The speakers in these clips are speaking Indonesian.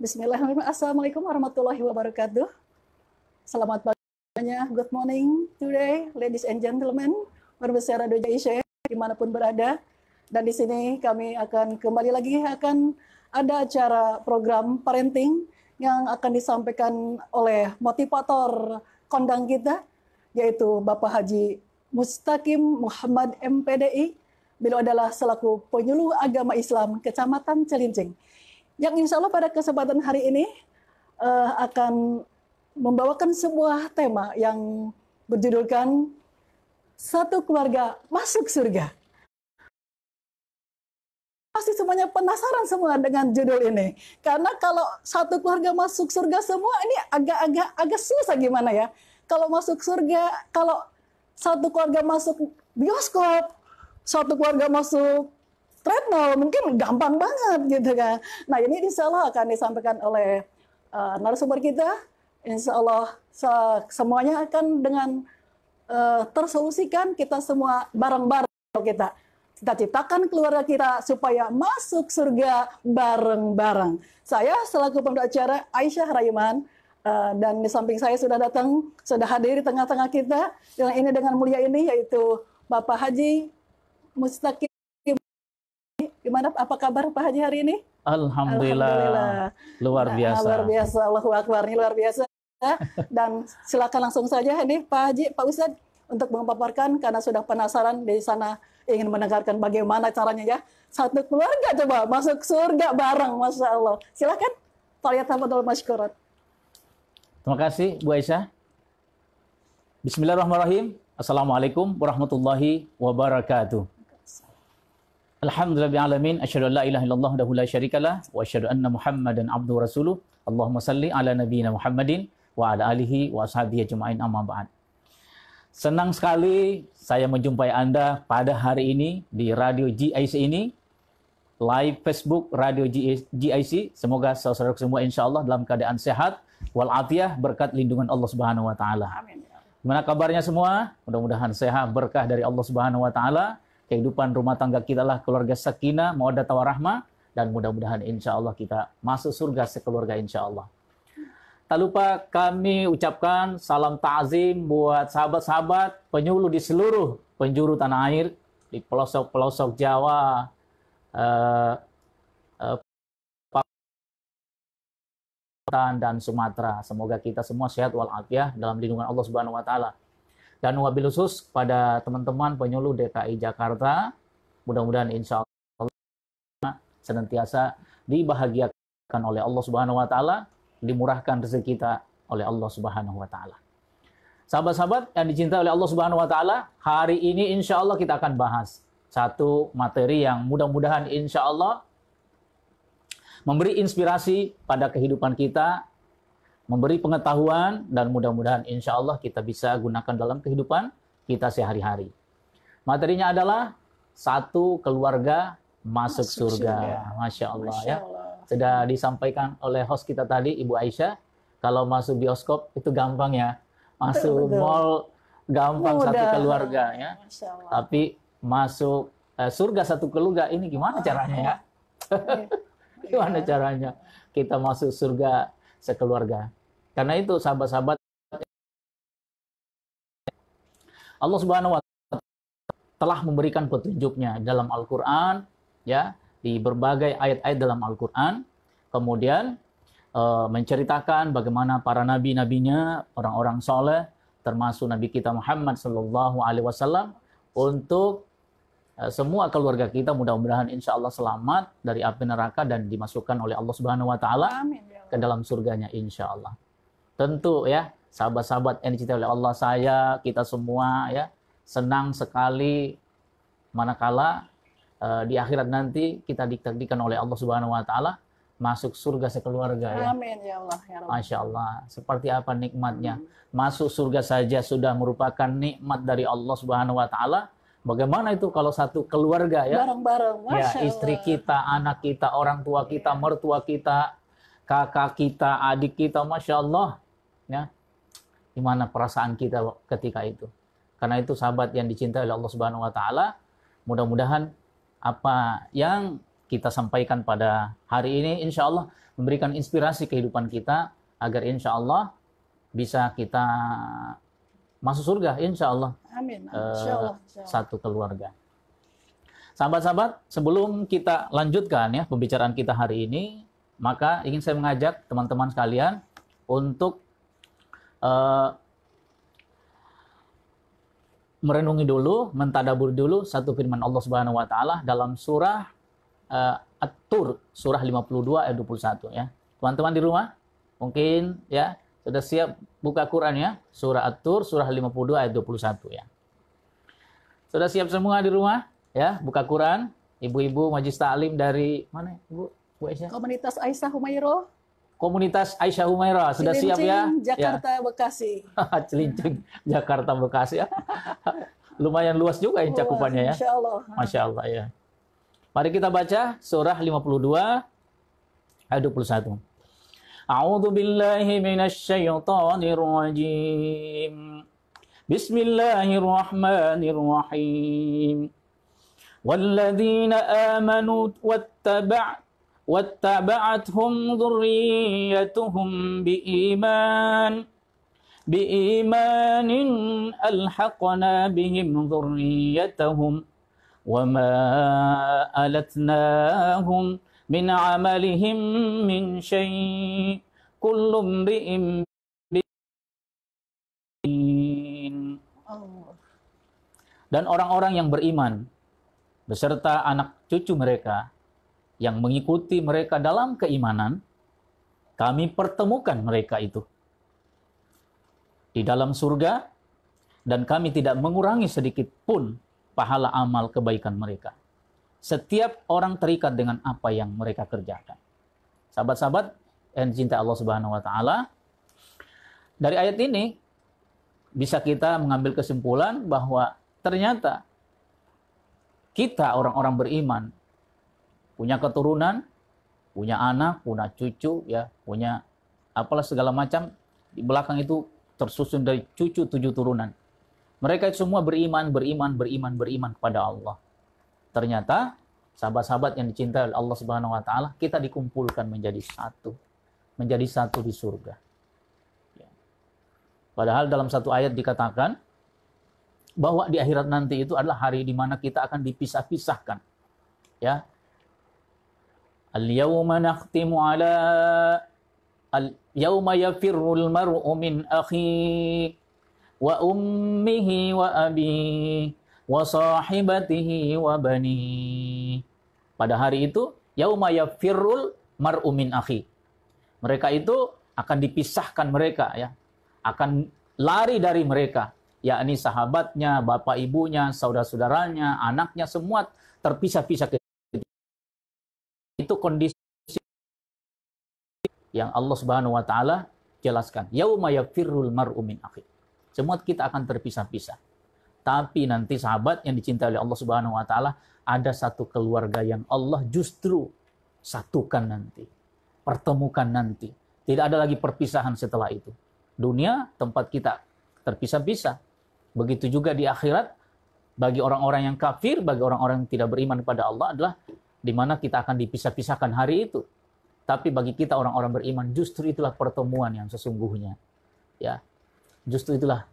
Bismillahirrahmanirrahim. Assalamualaikum warahmatullahi wabarakatuh. Selamat pagi, good morning today, ladies and gentlemen, pemirsa Radio Asia dimanapun berada. Dan di sini kami akan kembali lagi ada acara program parenting yang akan disampaikan oleh motivator kondang kita, yaitu Bapak Haji Mustaqim Muhammad MPDI. Beliau adalah selaku penyuluh agama Islam Kecamatan Cilincing, yang insya Allah pada kesempatan hari ini akan membawakan sebuah tema yang berjudulkan Satu Keluarga Masuk Surga. Pasti semuanya penasaran semua dengan judul ini. Karena kalau satu keluarga masuk surga semua, ini agak susah gimana ya. Kalau masuk surga, kalau satu keluarga masuk bioskop, satu keluarga masuk treadmill, mungkin gampang banget gitu kan. Nah, ini insya Allah akan disampaikan oleh narasumber kita. Insya Allah semuanya akan dengan tersolusikan, kita semua bareng-bareng kita ciptakan keluarga kita supaya masuk surga bareng-bareng. Saya selaku pembawa acara Aisyah Rayman, dan di samping saya sudah hadir di tengah-tengah kita dengan mulia ini, yaitu Bapak Haji Mustaqim. Gimana, apa kabar Pak Haji hari ini? Alhamdulillah. Luar biasa. Luar biasa, Allahu Akbar, ini luar biasa. Dan silakan langsung saja ini Pak Haji, Pak Ustadz, untuk memaparkan karena sudah penasaran di sana, ingin mendengarkan bagaimana caranya ya. Satu keluarga coba masuk surga bareng, Masya Allah. Silakan, falyatafadhal masykuran. Terima kasih Bu Aisyah. Bismillahirrahmanirrahim. Assalamualaikum warahmatullahi wabarakatuh. Alhamdulillahirrahmanirrahim. Asyhadu an la ilaha illallah wahdahu la syarikalah wa asyhadu anna Muhammadan abduhu rasuluh. Allahumma salli ala nabiyyina Muhammadin wa ala alihi wa ashabihi ajma'in, amma ba'd. Senang sekali saya menjumpai Anda pada hari ini di Radio GIC ini, live Facebook Radio GIC. Semoga saudara semua insya Allah dalam keadaan sehat walafiat berkat lindungan Allah Subhanahu wa taala. Amin. Gimana kabarnya semua? Mudah-mudahan sehat, berkah dari Allah Subhanahu wa taala. Kehidupan rumah tangga kita lah keluarga sakinah, mawaddah warahmah, dan mudah-mudahan insya Allah kita masuk surga sekeluarga insya Allah. Tak lupa kami ucapkan salam ta'zim buat sahabat-sahabat penyuluh di seluruh penjuru tanah air, di pelosok-pelosok Jawa, dan Sumatera. Semoga kita semua sehat walafiat dalam lindungan Allah Subhanahu wa taala. Dan wabil khusus pada teman-teman penyuluh DKI Jakarta, mudah-mudahan insya Allah senantiasa dibahagiakan oleh Allah Subhanahu wa taala, dimurahkan rezeki kita oleh Allah Subhanahu wa taala. Sahabat-sahabat yang dicintai oleh Allah Subhanahu wa taala, hari ini insya Allah kita akan bahas satu materi yang mudah-mudahan insya Allah memberi inspirasi pada kehidupan kita, memberi pengetahuan, dan mudah-mudahan insya Allah kita bisa gunakan dalam kehidupan kita sehari-hari. Materinya adalah satu keluarga masuk surga. Masya Allah, ya. Sudah disampaikan oleh host kita tadi, Ibu Aisyah, kalau masuk bioskop itu gampang ya. Masuk mall gampang, mudah. Satu keluarga ya. Tapi masuk surga satu keluarga ini gimana caranya ya? Gimana caranya kita masuk surga sekeluarga? Karena itu sahabat-sahabat, Allah Subhanahu wa taala telah memberikan petunjuknya dalam Al-Qur'an ya, di berbagai ayat-ayat dalam Al-Qur'an. Kemudian menceritakan bagaimana para nabi-nabinya, orang-orang soleh, termasuk Nabi kita Muhammad sallallahu alaihi wasallam, untuk semua keluarga kita mudah-mudahan insya Allah selamat dari api neraka dan dimasukkan oleh Allah Subhanahu wa taala ke dalam surganya insya Allah. Tentu ya, sahabat-sahabat yang dicintai oleh Allah, kita semua ya senang sekali manakala di akhirat nanti kita ditakdirkan oleh Allah Subhanahu wa taala masuk surga sekeluarga ya. Amin ya Allah ya Rabb. Masya Allah, seperti apa nikmatnya. Masuk surga saja sudah merupakan nikmat dari Allah Subhanahu wa taala. Bagaimana itu kalau satu keluarga ya? Bareng-bareng. Ya, istri kita, anak kita, orang tua kita, mertua kita, kakak kita, adik kita, Masya Allah. Ya. Gimana perasaan kita ketika itu? Karena itu sahabat yang dicintai oleh Allah Subhanahu wa taala, mudah-mudahan apa yang kita sampaikan pada hari ini insya Allah memberikan inspirasi kehidupan kita agar insya Allah bisa kita masuk surga insya Allah. Amin. Insya Allah. Satu keluarga. Sahabat-sahabat, sebelum kita lanjutkan ya pembicaraan kita hari ini, maka ingin saya mengajak teman-teman sekalian untuk merenungi dulu, mentadabur dulu satu firman Allah Subhanahu wa taala dalam surah At-Tur, surah 52 ayat 21 ya. Teman-teman di rumah mungkin ya sudah siap buka Quran ya, surah At-Tur surah 52 ayat 21 ya. Sudah siap semua di rumah ya, buka Quran. Ibu-ibu Majlis Ta'lim dari mana Ibu? Bu Aisyah? Komunitas Aisyah Humairo. Komunitas Aisyah Humaira sudah siap ya? Jakarta, ya. Bekasi. Cilincing, Jakarta, Bekasi ya. Lumayan luas juga ya cakupannya ya. Masya Allah. Masya Allah ya. Mari kita baca surah 52 ayat 21. A'udzu billahi minasy syaithanir rajim. Bismillahirrahmanirrahim. Walladzina amanu واتبعتهم ذريتهم بإيمان ألحقنا بهم ذريتهم وما ألتناهم من عملهم من شيء كل امرئ dan orang-orang yang beriman beserta anak cucu mereka yang mengikuti mereka dalam keimanan, kami pertemukan mereka itu di dalam surga, dan kami tidak mengurangi sedikit pun pahala amal kebaikan mereka. Setiap orang terikat dengan apa yang mereka kerjakan. Sahabat-sahabat yang dicintai Allah Subhanahu wa taala, dari ayat ini bisa kita mengambil kesimpulan bahwa ternyata kita orang-orang beriman punya keturunan, punya anak, punya cucu, ya, punya apalah segala macam. Di belakang itu tersusun dari cucu 7 turunan. Mereka semua beriman kepada Allah. Ternyata sahabat-sahabat yang dicintai oleh Allah Subhanahu wa taala, kita dikumpulkan menjadi satu di surga. Ya. Padahal dalam satu ayat dikatakan bahwa di akhirat nanti itu adalah hari di mana kita akan dipisah-pisahkan. Ya. Al-yawma nakhtimu ala al-yawma yafirrul mar'u min akhihi wa ummihi wa abihi wa sahibatihi wa banihi. Pada hari itu, yauma yafirrul mar'u min akhi. Mereka itu akan dipisahkan mereka ya. Akan lari dari mereka, yakni sahabatnya, bapak ibunya, saudara-saudaranya, anaknya semua terpisah-pisah. Itu kondisi yang Allah Subhanahu wa taala jelaskan. Yauma yafirrul mar'u min akhi. Semua kita akan terpisah-pisah. Tapi nanti sahabat yang dicintai oleh Allah Subhanahu wa taala, ada satu keluarga yang Allah justru satukan nanti, pertemukan nanti. Tidak ada lagi perpisahan setelah itu. Dunia tempat kita terpisah-pisah. Begitu juga di akhirat, bagi orang-orang yang kafir, bagi orang-orang yang tidak beriman kepada Allah adalah di mana kita akan dipisah-pisahkan hari itu. Tapi bagi kita orang-orang beriman, justru itulah pertemuan yang sesungguhnya. Ya, justru itulah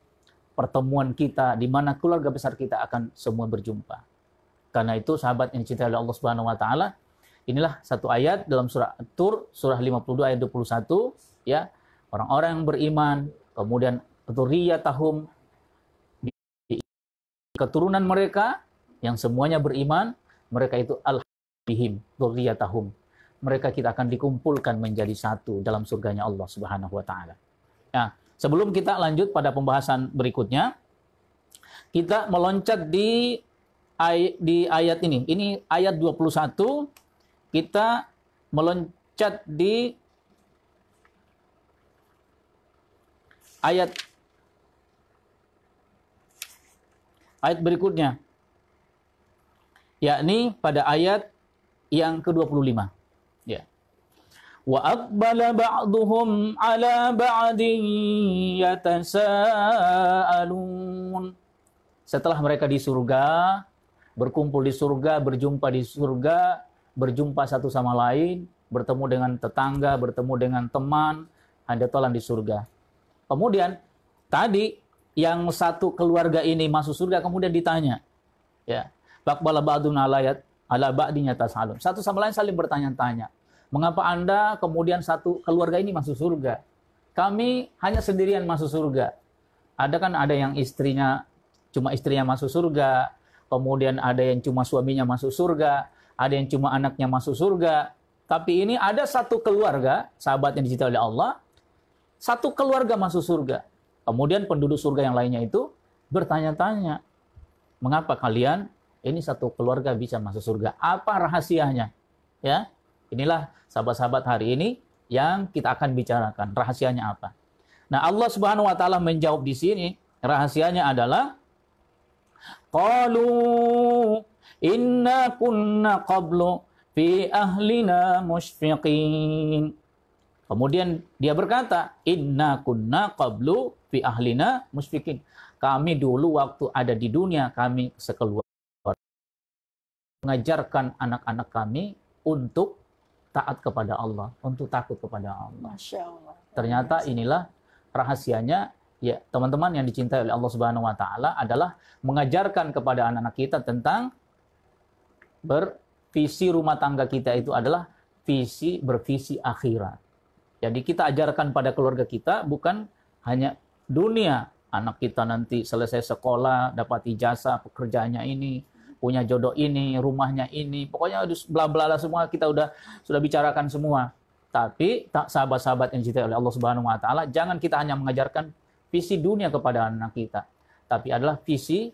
pertemuan kita di mana keluarga besar kita akan semua berjumpa. Karena itu sahabat yang dicintai oleh Allah Subhanahu wa taala, inilah satu ayat dalam surah At-Tur, surah 52 ayat 21, ya. Orang-orang yang beriman, kemudian dzurriyyatahum, keturunan mereka yang semuanya beriman, mereka itu al-bihim dzurriyyatahum. Mereka kita akan dikumpulkan menjadi satu dalam surganya Allah Subhanahu wa taala. Nah, sebelum kita lanjut pada pembahasan berikutnya, kita meloncat di ayat ini. Ini ayat 21, kita meloncat di ayat berikutnya. Yakni pada ayat yang ke-25. Ya. Wa aqbala ba'duhum 'ala ba'din yatasaalun. Setelah mereka di surga, berkumpul di surga, berjumpa di surga, berjumpa satu sama lain, bertemu dengan tetangga, bertemu dengan teman, handetolan di surga. Kemudian tadi yang satu keluarga ini masuk surga, kemudian ditanya, ya, baqbala ba'dun ala ba'dinya tas'alun. Satu sama lain saling bertanya-tanya. Mengapa Anda kemudian satu keluarga ini masuk surga? Kami hanya sendirian masuk surga. Ada yang istrinya, cuma istrinya masuk surga, kemudian ada yang cuma suaminya masuk surga, ada yang cuma anaknya masuk surga. Tapi ini ada satu keluarga, sahabat yang dicintai oleh Allah, satu keluarga masuk surga. Kemudian penduduk surga yang lainnya itu bertanya-tanya, mengapa kalian ini satu keluarga bisa masuk surga? Apa rahasianya? Ya, inilah sahabat-sahabat hari ini yang kita akan bicarakan. Rahasianya apa? Nah, Allah Subhanahu wa taala menjawab di sini, rahasianya adalah qalu inna kunna qablu fi ahlina musyfiqin. Kemudian dia berkata, inna kunna qablu fi ahlina musyfiqin. Kami dulu waktu ada di dunia, kami sekeluarga mengajarkan anak-anak kami untuk taat kepada Allah, untuk takut kepada Allah. Masya Allah. Ternyata inilah rahasianya, ya teman-teman yang dicintai oleh Allah Subhanahu wa taala, adalah mengajarkan kepada anak-anak kita tentang visi rumah tangga kita itu adalah bervisi akhirat. Jadi kita ajarkan pada keluarga kita bukan hanya dunia, anak kita nanti selesai sekolah, dapat ijazah, pekerjaannya ini, punya jodoh ini, rumahnya ini, pokoknya bla bla semua kita sudah bicarakan semua. Tapi sahabat-sahabat yang dicintai oleh Allah Subhanahu wa taala, jangan kita hanya mengajarkan visi dunia kepada anak kita, tapi adalah visi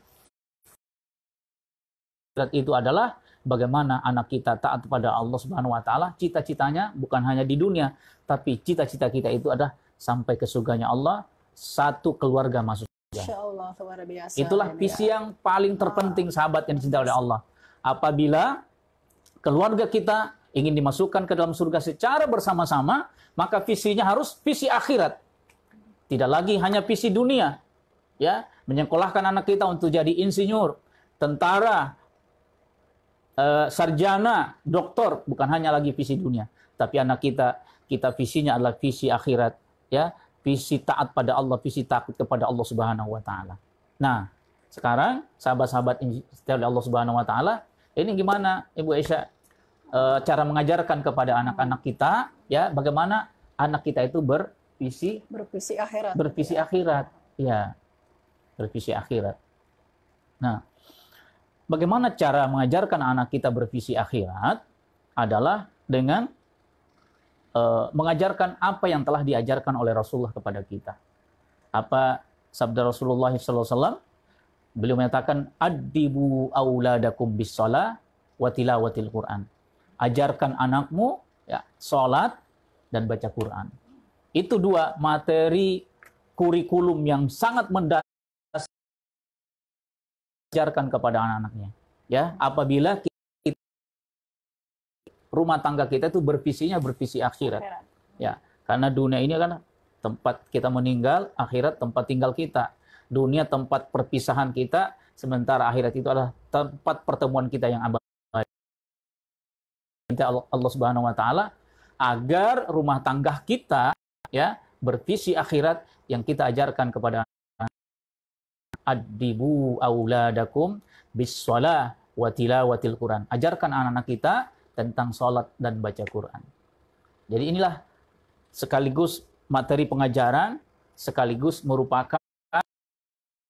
itu adalah bagaimana anak kita taat kepada Allah Subhanahu wa taala. Cita-citanya bukan hanya di dunia, tapi cita-cita kita itu adalah sampai ke surganya Allah, satu keluarga masuk surga. Masya Allah, luar biasa. Itulah visi yang paling terpenting sahabat yang dicintai oleh Allah. Apabila keluarga kita ingin dimasukkan ke dalam surga secara bersama-sama, maka visinya harus visi akhirat. Tidak lagi hanya visi dunia. Ya, menyekolahkan anak kita untuk jadi insinyur, tentara, sarjana, doktor, bukan hanya lagi visi dunia, tapi anak kita visinya adalah visi akhirat, ya, visi taat pada Allah, visi takut kepada Allah Subhanahu wa taala. Nah, sekarang sahabat-sahabat yang dicintai oleh Allah Subhanahu wa taala, ini gimana Ibu Aisyah cara mengajarkan kepada anak-anak kita, ya, bagaimana anak kita itu bervisi akhirat. Bervisi akhirat, ya. Bervisi akhirat. Nah, bagaimana cara mengajarkan anak kita bervisi akhirat adalah dengan mengajarkan apa yang telah diajarkan oleh Rasulullah kepada kita. Apa sabda Rasulullah SAW? Beliau menyatakan, "Addibu auladakum bis-shalah wa tilawatil Qur'an." Ajarkan anakmu, ya, sholat dan baca Quran. Itu dua materi kurikulum yang sangat mendasar ajarkan kepada anak-anaknya. Ya, apabila rumah tangga kita itu bervisi akhirat. Ya, karena dunia ini kan tempat kita meninggal, akhirat tempat tinggal kita. Dunia tempat perpisahan kita, sementara akhirat itu adalah tempat pertemuan kita yang abadi. Allah Subhanahu wa taala agar rumah tangga kita, ya, bervisi akhirat yang kita ajarkan kepada addibu auladakum bis-shalah wa tilawatil Quran. Ajarkan anak-anak kita tentang salat dan baca Quran. Jadi inilah sekaligus materi pengajaran, sekaligus merupakan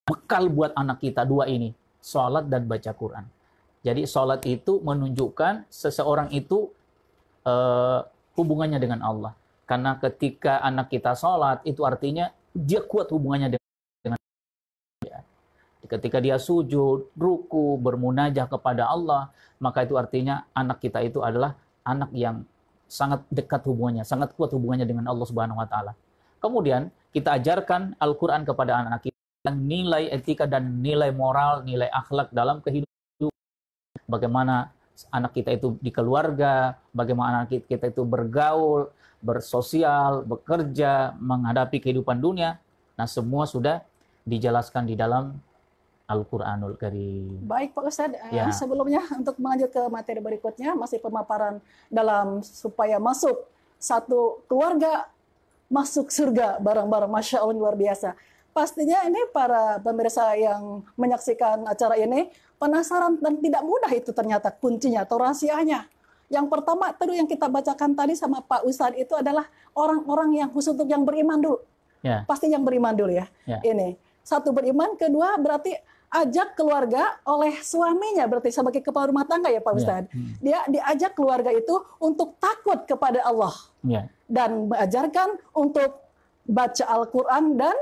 bekal buat anak kita dua ini, salat dan baca Quran. Jadi salat itu menunjukkan seseorang itu hubungannya dengan Allah. Karena ketika anak kita salat, itu artinya dia kuat hubungannya dengan Allah. Ketika dia sujud, ruku, bermunajah kepada Allah, maka itu artinya anak kita itu adalah anak yang sangat dekat hubungannya, sangat kuat hubungannya dengan Allah Subhanahu wa taala. Kemudian kita ajarkan Al-Qur'an kepada anak kita, nilai etika dan nilai moral, nilai akhlak dalam kehidupan. Bagaimana anak kita itu di keluarga, bagaimana anak kita itu bergaul, bersosial, bekerja, menghadapi kehidupan dunia. Nah, semua sudah dijelaskan di dalam Al-Qur'anul Karim. Baik Pak Ustadz, Ya. sebelumnya untuk melanjut ke materi berikutnya, masih pemaparan dalam supaya masuk satu keluarga masuk surga bareng-bareng, Masya Allah luar biasa. Pastinya ini para pemirsa yang menyaksikan acara ini penasaran dan tidak mudah itu ternyata kuncinya atau rahasianya. Yang pertama tadi yang kita bacakan tadi sama Pak Ustadz itu adalah orang-orang yang khusus untuk yang beriman dulu. Ya. Pasti yang beriman dulu ya. Ya. Ini satu beriman, kedua berarti ajak keluarga oleh suaminya, berarti sebagai kepala rumah tangga ya Pak Ustadz. Dia diajak keluarga itu untuk takut kepada Allah Ya. dan mengajarkan untuk baca Al-Quran dan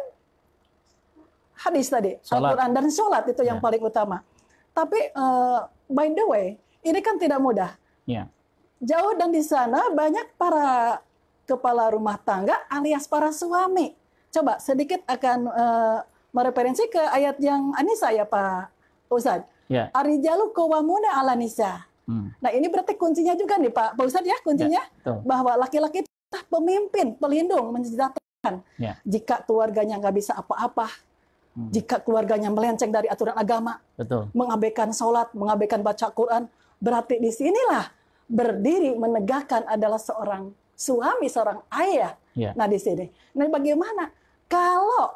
hadis tadi. Salat. Al-Quran dan sholat itu yang Ya. paling utama. Tapi by the way, ini kan tidak mudah. Ya. Jauh dan di sana banyak para kepala rumah tangga alias para suami. Coba sedikit akan mereferensi ke ayat yang Anisa ya Pak Ustadz. Ya. Arijalu qawwamuna 'ala nisa. Nah ini berarti kuncinya juga nih Pak Ustadz ya, kuncinya betul. bahwa laki-laki itu pemimpin, pelindung, mensejahterakan. Ya. Jika keluarganya nggak bisa apa-apa, jika keluarganya melenceng dari aturan agama, Betul. mengabaikan sholat, mengabaikan baca Quran, berarti di sinilah berdiri menegakkan adalah seorang suami, seorang ayah. Ya. Nah di sini, nah bagaimana kalau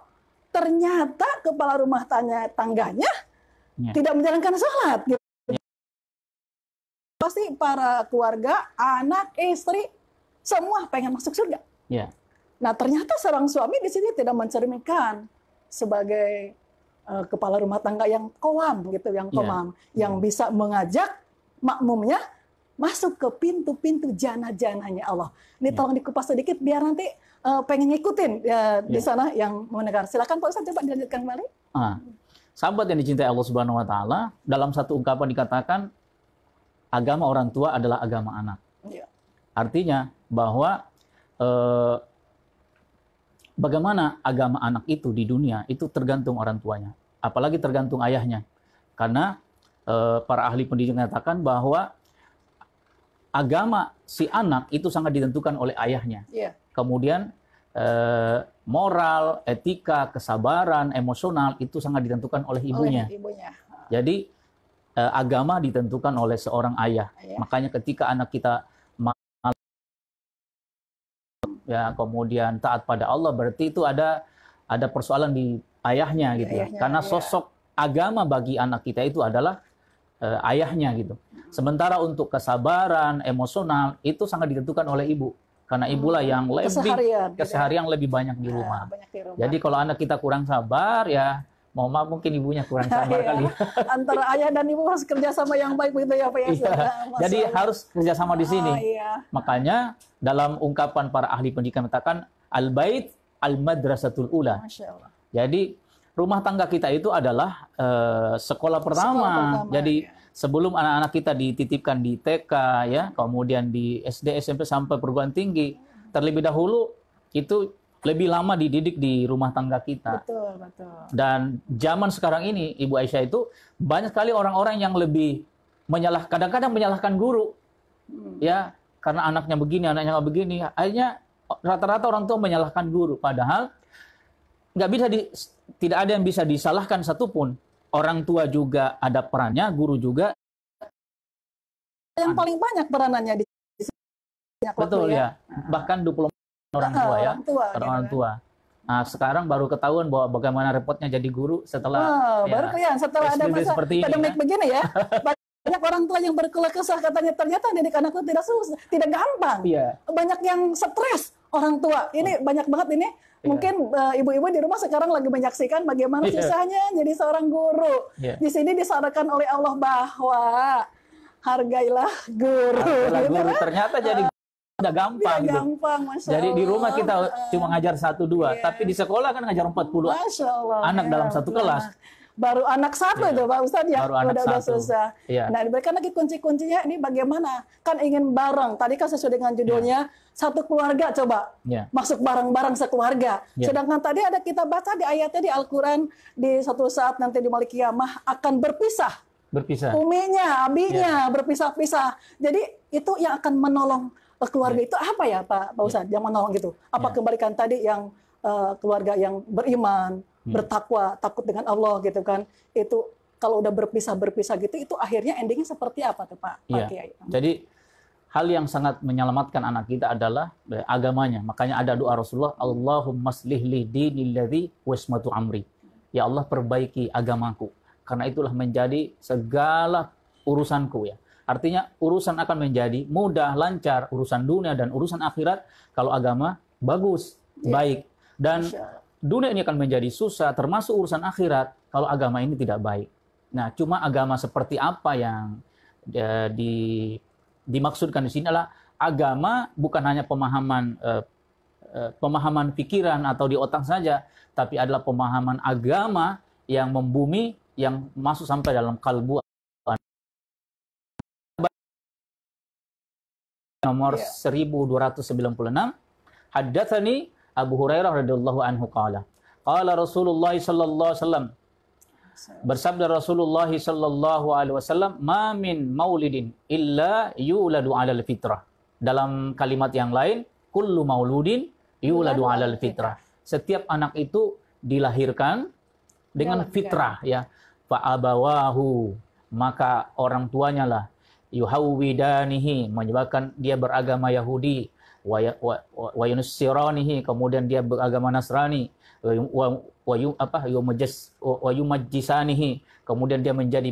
ternyata kepala rumah tangganya Ya. tidak menjalankan sholat? Gitu. Pasti para keluarga, anak, istri, semua pengen masuk surga. Ya. Nah ternyata seorang suami di sini tidak mencerminkan sebagai kepala rumah tangga yang qawam gitu, yang qawam, yang bisa mengajak makmumnya masuk ke pintu-pintu jannah-jannahnya Allah. Ini tolong dikupas sedikit biar nanti pengen ngikutin di sana yang mendengar. Silakan Pak Ustadz, coba dilanjutkan kembali. Sahabat yang dicintai Allah Subhanahu wa taala, dalam satu ungkapan dikatakan agama orang tua adalah agama anak. Ya. Artinya bahwa bagaimana agama anak itu di dunia itu tergantung orang tuanya, apalagi tergantung ayahnya. Karena para ahli pendidikan mengatakan bahwa agama si anak itu sangat ditentukan oleh ayahnya. Ya. Kemudian moral, etika, kesabaran, emosional itu sangat ditentukan oleh ibunya. Oleh ibunya. Jadi agama ditentukan oleh seorang ayah. Ayah. Makanya ketika anak kita ya kemudian taat pada Allah, berarti itu ada persoalan di ayahnya gitu. Ayahnya, Karena ya. sosok agama bagi anak kita itu adalah ayahnya gitu. Sementara untuk kesabaran, emosional itu sangat ditentukan oleh ibu. Karena ibulah yang lebih keseharian lebih banyak di rumah. Banyak di rumah. Jadi kalau anak kita kurang sabar ya, mohon maaf mungkin ibunya kurang sabar kali. Antara ayah dan ibu harus kerjasama yang baik begitu ya Pak ya. Iya. Jadi harus kerjasama di sini. Iya. Makanya dalam ungkapan para ahli pendidikan mengatakan al-bait al-madrasatul ula. Masya Allah. Jadi rumah tangga kita itu adalah sekolah pertama. Jadi sebelum anak-anak kita dititipkan di TK ya, kemudian di SD, SMP sampai perguruan tinggi, terlebih dahulu itu lebih lama dididik di rumah tangga kita. Betul, betul. Dan zaman sekarang ini, Ibu Aisyah, itu banyak sekali orang-orang yang lebih kadang-kadang menyalahkan guru. Ya, karena anaknya begini, anaknya nggak begini. Akhirnya rata-rata orang tua menyalahkan guru. Padahal tidak ada yang bisa disalahkan satupun. Orang tua juga ada perannya, guru juga. Yang paling banyak peranannya di Betul ya. Bahkan 20 orang tua ya. Orang tua. Nah, sekarang baru ketahuan bahwa bagaimana repotnya jadi guru setelah baru kelihatan setelah ada masa pandemik begini ya. Banyak orang tua yang berkeluh kesah katanya ternyata didik anakku tidak gampang. Iya. Banyak yang stres orang tua. Ini banyak banget ini. Mungkin ibu-ibu di rumah sekarang lagi menyaksikan bagaimana susahnya jadi seorang guru. Di sini disarankan oleh Allah bahwa hargailah guru. Guru ternyata jadi tidak gampang gitu. Jadi di rumah kita cuma ngajar 1-2, tapi di sekolah kan ngajar 40 anak dalam satu kelas. Baru anak satu itu Pak Ustadz ya, udah susah. Nah diberikan lagi kunci-kuncinya ini bagaimana, kan ingin bareng. Tadi kan sesuai dengan judulnya, satu keluarga coba, masuk bareng-bareng sekeluarga. Sedangkan tadi ada kita baca di ayatnya di Al-Quran, di suatu saat nanti di Maut Kiamah akan berpisah. Uminya, abinya, berpisah-pisah. Jadi itu yang akan menolong keluarga itu apa ya Pak Ustadz, yang menolong gitu? Apa kembalikan tadi yang keluarga yang beriman, bertakwa, takut dengan Allah gitu kan. Itu kalau udah berpisah gitu, itu akhirnya endingnya seperti apa tuh Pak Kiai? Jadi hal yang sangat menyelamatkan anak kita adalah agamanya. Makanya ada doa Rasulullah, Allahumma aslih li dini alladzi wasmatu amri. Ya Allah, perbaiki agamaku, karena itulah menjadi segala urusanku ya. Artinya urusan akan menjadi mudah, lancar, urusan dunia dan urusan akhirat kalau agama bagus, baik. Dan dunia ini akan menjadi susah, termasuk urusan akhirat kalau agama ini tidak baik. Nah, cuma agama seperti apa yang dimaksudkan di sini adalah agama bukan hanya pemahaman pikiran atau di otak saja, tapi adalah pemahaman agama yang membumi, yang masuk sampai dalam kalbu. Nomor 1296, haddatsani Abu Hurairah radhiyallahu anhu qala Rasulullah sallallahu alaihi wasallam, bersabda Rasulullah sallallahu alaihi wasallam, ma min maulidin illa yuladu 'alal fitrah. Dalam kalimat yang lain, kullu mauludin yuladu 'alal fitrah. Setiap anak itu dilahirkan dengan fitrah ya. Fa abawahu, maka orang tuanya lah, yuhawwidanihi, menyebabkan dia beragama Yahudi, wa yunassiranihi, kemudian dia beragama Nasrani, wa yumajjisanihi, kemudian dia menjadi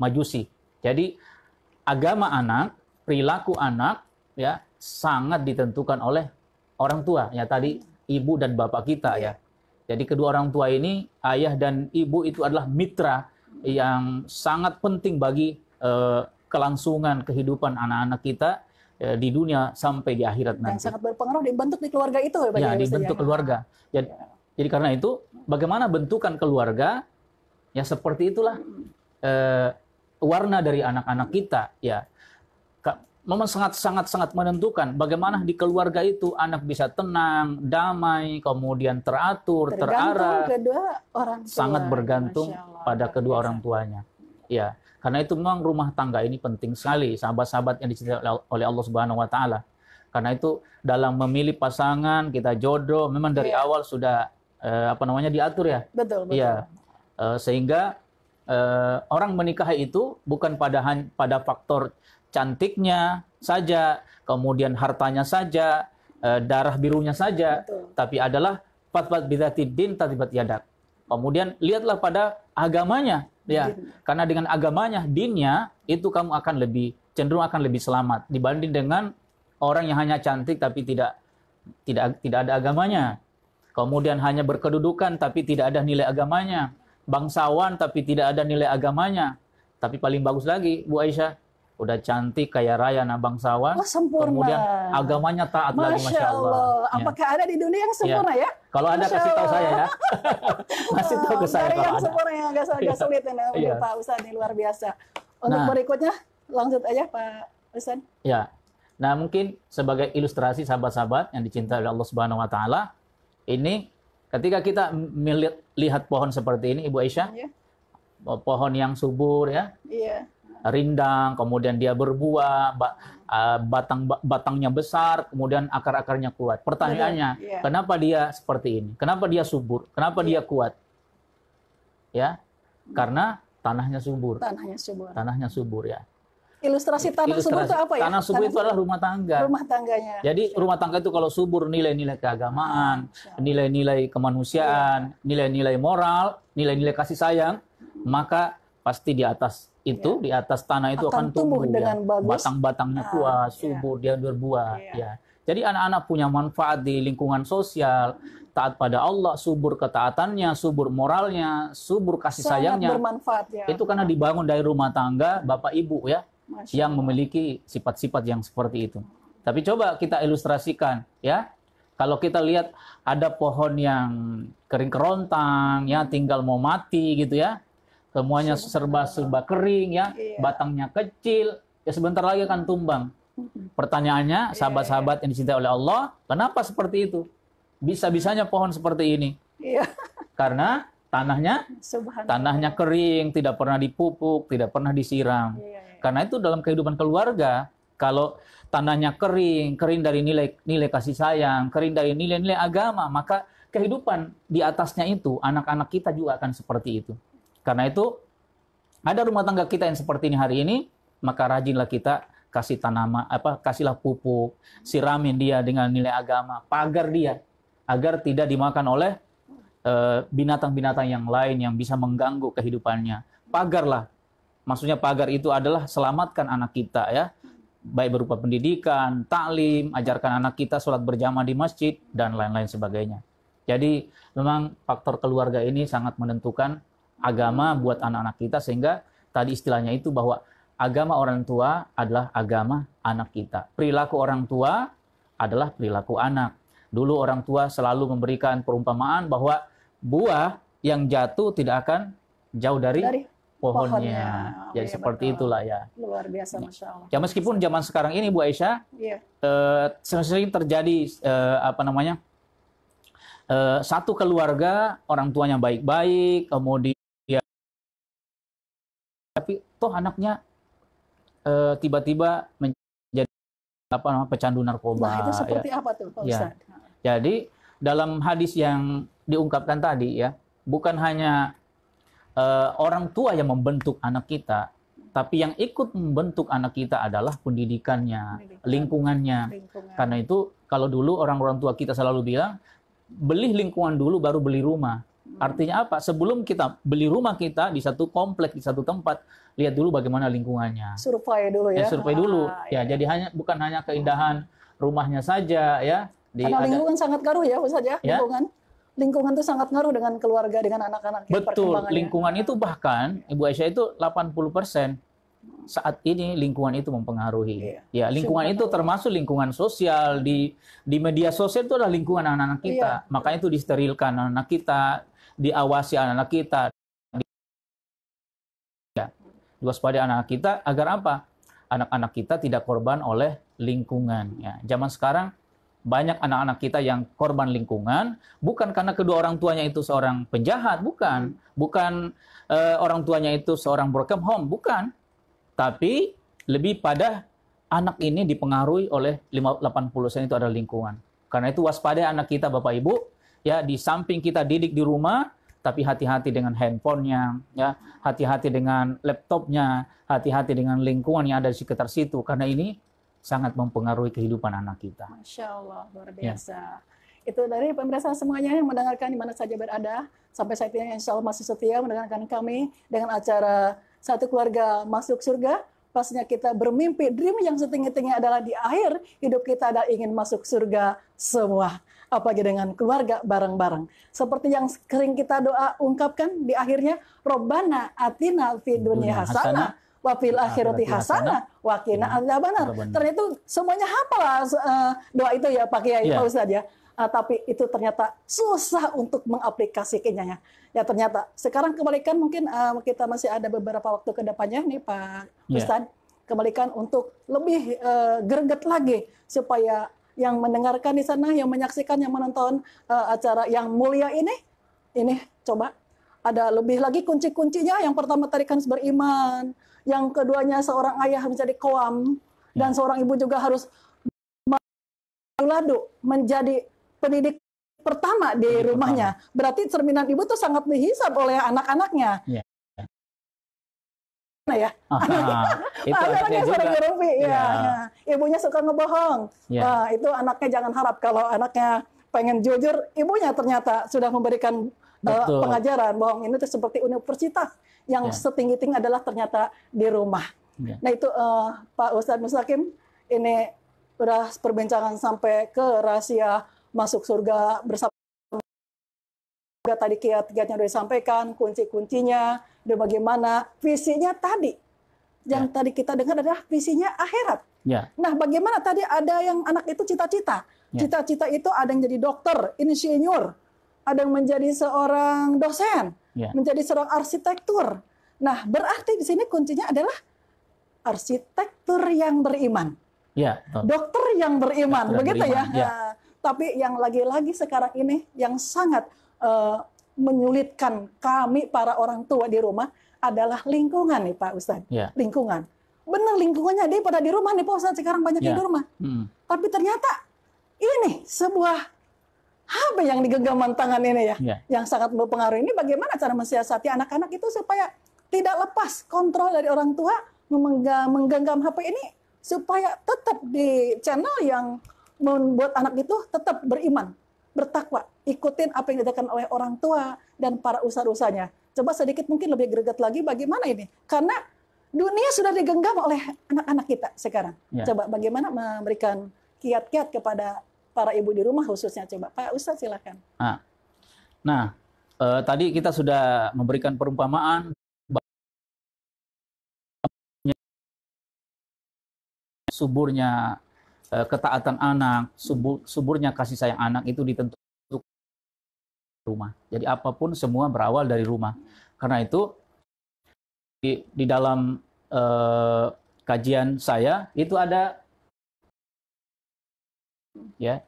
majusi. Jadi agama anak, perilaku anak ya sangat ditentukan oleh orang tua ya, tadi ibu dan bapak kita ya. Jadi kedua orang tua ini, ayah dan ibu, itu adalah mitra yang sangat penting bagi kelangsungan kehidupan anak-anak kita di dunia sampai di akhirat nanti. Dan sangat berpengaruh dibentuk di keluarga itu ya Pak? Ya, dibentuk keluarga. Jadi karena itu, bagaimana bentukan keluarga, ya seperti itulah warna dari anak-anak kita. Ya, memang sangat menentukan bagaimana di keluarga itu anak bisa tenang, damai, kemudian teratur, terarah. Kedua orang tua. Sangat bergantung pada kedua orang tuanya. Ya, karena itu memang rumah tangga ini penting sekali, sahabat-sahabat yang dicintai oleh Allah Subhanahu wa taala. Karena itu dalam memilih pasangan, kita jodoh memang dari awal sudah diatur ya. Betul. Ya. Sehingga orang menikahi itu bukan pada faktor cantiknya saja, kemudian hartanya saja, darah birunya saja, tapi adalah fatwat bidzatid din tatibat yadak. Kemudian lihatlah pada agamanya, ya. Karena dengan agamanya, dinnya, itu kamu akan cenderung akan lebih selamat dibanding dengan orang yang hanya cantik tapi tidak ada agamanya. Kemudian hanya berkedudukan tapi tidak ada nilai agamanya. Bangsawan tapi tidak ada nilai agamanya. Tapi paling bagus lagi, Bu Aisyah, udah cantik, kaya raya, bangsawan. Sempurna. Kemudian agamanya taat lagi, Masya Allah. Apakah ada di dunia yang sempurna ya? Kalau ada, kasih tahu saya ya. Kasih tahu ke saya kalau yang ada. Sempurna yang agak sulit ini Pak Ustadz, ini luar biasa. Untuk berikutnya, lanjut aja Pak Ustadz. Ya. Nah, mungkin sebagai ilustrasi sahabat-sahabat yang dicintai oleh Allah Subhanahu wa taala, ini ketika kita melihat pohon seperti ini, Ibu Aisyah, pohon yang subur ya. Iya. Rindang, kemudian dia berbuah, batangnya besar, kemudian akar-akarnya kuat. Pertanyaannya, kenapa dia seperti ini? Kenapa dia subur? Kenapa dia kuat? Ya, karena tanahnya subur. Tanahnya subur ya. Ilustrasi tanah subur itu apa ya? Tanah subur itu adalah rumah tangga. Rumah tangganya. Jadi rumah tangga itu kalau subur, nilai-nilai keagamaan, nilai-nilai kemanusiaan, nilai-nilai moral, nilai-nilai kasih sayang, maka pasti di atas itu, di atas tanah itu akan tumbuh dengan bagus. Batang-batangnya kuat, subur, dia berbuah. Ya. Jadi anak-anak punya manfaat di lingkungan sosial, taat pada Allah, subur ketaatannya, subur moralnya, subur kasih sayangnya. Bermanfaat ya. Itu karena dibangun dari rumah tangga bapak ibu ya, yang memiliki sifat-sifat yang seperti itu. Tapi coba kita ilustrasikan ya. Kalau kita lihat ada pohon yang kering kerontang ya, tinggal mau mati gitu ya. Semuanya serba kering ya, batangnya kecil, ya sebentar lagi akan tumbang. Pertanyaannya, sahabat-sahabat yang dicintai oleh Allah, kenapa seperti itu? Bisa-bisanya pohon seperti ini. Karena tanahnya kering, tidak pernah dipupuk, tidak pernah disiram. Karena itu dalam kehidupan keluarga, kalau tanahnya kering dari nilai kasih sayang, kering dari nilai-nilai agama, maka kehidupan di atasnya itu, anak-anak kita juga akan seperti itu. Karena itu, ada rumah tangga kita yang seperti ini hari ini, maka rajinlah kita kasih tanaman, kasihlah pupuk, siramin dia dengan nilai agama, pagar dia, agar tidak dimakan oleh binatang-binatang yang lain yang bisa mengganggu kehidupannya. Pagarlah, maksudnya pagar itu adalah selamatkan anak kita ya, baik berupa pendidikan, taklim, ajarkan anak kita sholat berjamaah di masjid, dan lain-lain sebagainya. Jadi memang faktor keluarga ini sangat menentukan agama buat anak-anak kita, sehingga tadi istilahnya itu bahwa agama orang tua adalah agama anak kita. Perilaku orang tua adalah perilaku anak. Dulu orang tua selalu memberikan perumpamaan bahwa buah yang jatuh tidak akan jauh dari pohonnya. Jadi iya, seperti betul. itulah ya. Luar biasa, Masya Allah. Ya meskipun zaman sekarang ini Bu Aisyah, Iya. sering terjadi satu keluarga orang tuanya baik-baik, kemudian tapi toh anaknya tiba-tiba menjadi pecandu narkoba. Nah, itu seperti apa tuh, Pak Ya. Ustadz? Jadi dalam hadis yang diungkapkan tadi ya, bukan hanya orang tua yang membentuk anak kita, tapi yang ikut membentuk anak kita adalah pendidikannya, lingkungannya. Karena itu kalau dulu orang-orang tua kita selalu bilang, beli lingkungan dulu baru beli rumah. Artinya apa? Sebelum kita beli rumah kita di satu komplek, di satu tempat, lihat dulu bagaimana lingkungannya. Survei dulu ya. Survei dulu. Ya, jadi bukan hanya keindahan rumahnya saja ya. Karena lingkungan sangat ngaruh ya, Ustaz ya. Lingkungan itu sangat ngaruh dengan keluarga, dengan anak-anak. Betul, lingkungan itu bahkan, Ibu Aisyah, itu 80% saat ini lingkungan itu mempengaruhi. Ya, lingkungan itu termasuk lingkungan sosial, di media sosial itu adalah lingkungan anak-anak kita. Makanya itu disterilkan anak-anak kita, diawasi anak-anak kita, diwaspadai anak-anak kita, agar apa? Anak-anak kita tidak korban oleh lingkungan. Ya, zaman sekarang banyak anak-anak kita yang korban lingkungan, bukan karena kedua orang tuanya itu seorang penjahat, bukan orang tuanya itu seorang broken home, bukan, tapi lebih pada anak ini dipengaruhi oleh 80% itu adalah lingkungan. Karena itu waspadai anak kita, Bapak Ibu, ya, di samping kita didik di rumah, tapi hati-hati dengan handphonenya, ya, hati-hati dengan laptopnya, hati-hati dengan lingkungan yang ada di sekitar situ, karena ini sangat mempengaruhi kehidupan anak kita. Masya Allah, luar biasa. Ya. Itu dari pemirsa semuanya yang mendengarkan di mana saja berada. Sampai saat ini insya Allah masih setia mendengarkan kami dengan acara Satu Keluarga Masuk Surga. Pastinya kita bermimpi, dream yang setinggi-tinggi adalah di akhir hidup kita ada ingin masuk surga semua. Apalagi dengan keluarga bareng-bareng. Seperti yang sering kita doa ungkapkan di akhirnya, Robbana atina fid dunya hasanah, wa fil akhirati hasanah, wa qina adzabannar. Ternyata itu semuanya hafal doa itu ya Pak Kiai, Pak Ustadz ya. Tapi itu ternyata susah untuk mengaplikasikannya. Ya ternyata sekarang kembalikan mungkin kita masih ada beberapa waktu ke depannya nih Pak Ustadz. Kembalikan untuk lebih greget lagi supaya yang mendengarkan di sana, yang menyaksikan, yang menonton acara yang mulia ini coba ada lebih lagi kunci-kuncinya. Yang pertama tadi kan beriman, yang keduanya seorang ayah menjadi qawam, dan seorang ibu juga harus menjadi pendidik pertama di rumahnya. Berarti cerminan ibu tuh sangat dihisab oleh anak-anaknya. Ya. Itu anaknya sering ngerumpi, ibunya suka ngebohong. Nah, itu anaknya jangan harap kalau anaknya pengen jujur, ibunya ternyata sudah memberikan pengajaran bahwa ini tuh seperti universitas yang setinggi-tinggi adalah ternyata di rumah. Nah itu Pak Ustadz Mustaqim, ini udah perbincangan sampai ke rahasia masuk surga bersama. Tadi kiat-kiatnya sudah disampaikan, kunci-kuncinya, dan bagaimana visinya tadi. Yang tadi kita dengar adalah visinya akhirat. Nah bagaimana tadi ada yang anak itu cita-cita. Cita-cita itu ada yang jadi dokter, insinyur, ada yang menjadi seorang dosen, menjadi seorang arsitektur. Nah berarti di sini kuncinya adalah arsitektur yang beriman. Dokter yang beriman, begitu ya. Nah, tapi yang lagi-lagi sekarang ini yang sangat menyulitkan kami para orang tua di rumah adalah lingkungan nih Pak Ustadz. Lingkungan. Benar lingkungannya dia pada di rumah nih Pak Ustadz, sekarang banyak di rumah. Tapi ternyata ini sebuah Apa yang di genggaman tangan ini ya, Ya. yang sangat berpengaruh ini bagaimana cara mensiasati anak-anak itu supaya tidak lepas kontrol dari orang tua, menggenggam HP ini supaya tetap di channel yang membuat anak itu tetap beriman, bertakwa, ikutin apa yang dikatakan oleh orang tua dan para ustadz-ustadznya. Coba sedikit mungkin lebih greget lagi bagaimana ini, karena dunia sudah digenggam oleh anak-anak kita sekarang. Ya. Coba bagaimana memberikan kiat-kiat kepada para ibu di rumah khususnya. Coba Pak Ustadz silakan. Nah, tadi kita sudah memberikan perumpamaan suburnya ketaatan anak, suburnya kasih sayang anak itu ditentukan rumah. Jadi apapun semua berawal dari rumah. Karena itu di dalam kajian saya itu ada ya